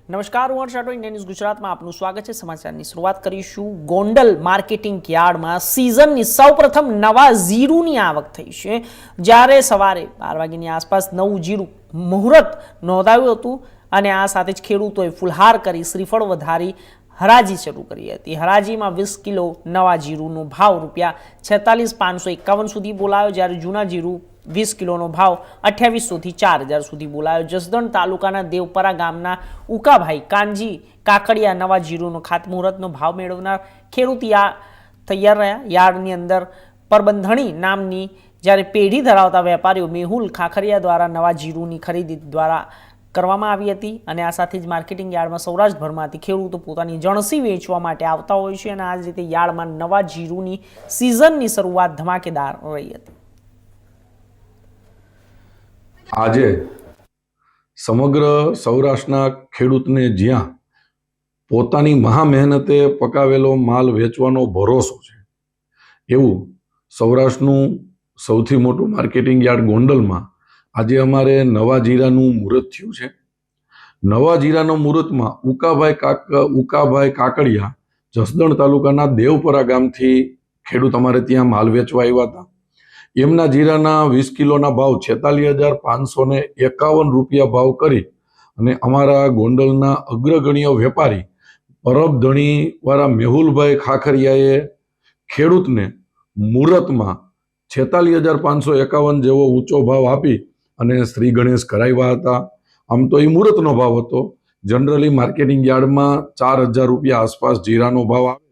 નમસ્કાર, હું હર્ષ Rathod, India news ગુજરાતમાં આપનું સ્વાગત છે। સમાચારની શરૂઆત કરીશું ગોંડલ માર્કેટિંગ યાર્ડમાં સિઝનની સૌપ્રથમ નવા જીરુની આવક થઈ છે। જ્યારે સવારે 12 વાગ્યાની આસપાસ નવું જીરું મુહૂર્ત નોંધાવ્યું હતું અને આ સાથે જ ખેડૂતોએ ફુલહાર કરી શ્રીફળ વધારી હરાજી શરૂ કરી હતી। હરાજીમાં 20 કિલો નવા જીરુનો ભાવ ₹46,551 સુધી બોલાયો, જ્યારે જૂના જીરું 20 કિલોનો ભાવ 2800 થી 4000 સુધી બોલાયો। જસદણ તાલુકાના દેવપરા ગામના ઉકાભાઈ કાનજી કાકડિયા નવા જીરુનો ખાતમુહૂર્તનો ભાવ મેળવનાર ખેડૂત તૈયાર રહ્યા। યાર્ડની અંદર પરબંધણી નામની જ્યારે પેઢી ધરાવતા વેપારીઓ મેહુલ ખાખરિયા દ્વારા નવા જીરુની ખરીદી દ્વારા કરવામાં આવી હતી અને આ સાથે જ માર્કેટિંગ યાર્ડમાં સૌરાષ્ટ્રભરમાંથી ખેડૂતો પોતાની જણસી વેચવા માટે આવતા હોય છે અને આ જ રીતે યાર્ડમાં નવા જીરુની સિઝનની શરૂઆત ધમાકેદાર રહી હતી। આજે સમગ્ર સૌરાષ્ટ્રના ખેડૂતને જ્યાં પોતાની મહા મહેનતે પકાવેલો માલ વેચવાનો ભરોસો છે, એવું સૌરાષ્ટ્રનું સૌથી મોટું માર્કેટિંગ યાર્ડ ગોંડલમાં આજે અમારે નવા જીરાનું મુહૂર્ત થયું છે। નવા જીરાના મુહૂર્તમાં ઉકાભાઈ કાકડિયા જસદણ તાલુકાના દેવપરા ગામથી ખેડૂત અમારે ત્યાં માલ વેચવા આવ્યા હતા। એમના જીરાના 20 કિલોના ભાવ ₹46,551 ભાવ કરી અને અમારા ગોંડલના અગ્રગણ્ય વેપારી પરબધણી વાળા મેહુલભાઈ ખાખરિયાએ ખેડૂતને મુહૂર્તમાં 46,551 જેવો ઊંચો ભાવ આપી અને શ્રી ગણેશ કરાવ્યા હતા। આમ તો એ મુહૂર્તનો ભાવ હતો। જનરલી માર્કેટિંગ યાર્ડમાં ₹4,000 આસપાસ જીરાનો ભાવ આવે।